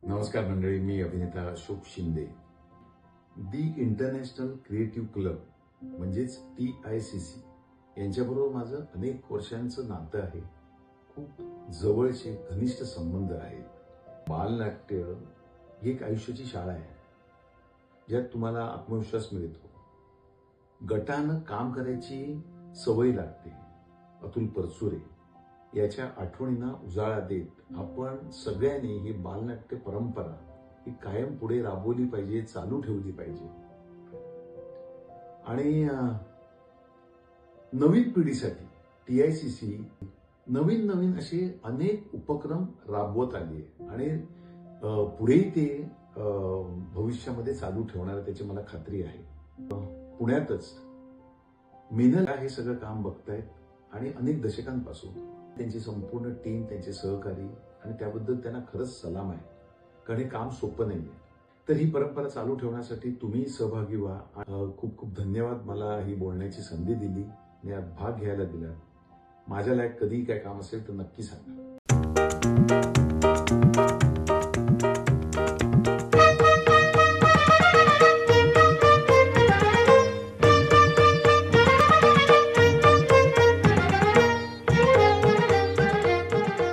नमस्कार मंडळी, मी अभिनेता अशोक शिंदे. दी इंटरनॅशनल क्रिएटिव्ह क्लब म्हणजेच TICC यांच्याबरोबर माझं अनेक वर्षांचं नातं आहे. खूप जवळचे घनिष्ठ संबंध आहेत. बालनाट्य ही एक आयुष्याची शाळा आहे, ज्यात तुम्हाला आत्मविश्वास मिळतो. गटानं काम करायची सवय लागते. अतुल परचुरे याच्या आठवणींना उजाळा देत आपण सगळ्यांनी ही बालनाट्य परंपरा ही कायम पुढे राबवली पाहिजे, चालू ठेवली पाहिजे. आणि नवीन पिढीसाठी TICC नवीन नवीन असे अनेक उपक्रम राबवत आले आणि पुढेही ते भविष्यामध्ये चालू ठेवणार त्याची मला खात्री आहे. पुण्यातच मेनल हे सगळं काम बघतायत आणि अनेक दशकांपासून त्यांची संपूर्ण टीम, त्यांचे सहकारी, आणि त्याबद्दल त्यांना खरंच सलाम आहे, कारण हे काम सोपं नाहीये. तर ही परंपरा चालू ठेवण्यासाठी तुम्ही सहभागी व्हा. खूप खूप धन्यवाद मला ही बोलण्याची संधी दिली आणि यात भाग घ्यायला दिला. माझ्या लायक कधीही काय काम असेल तर नक्की सांगा.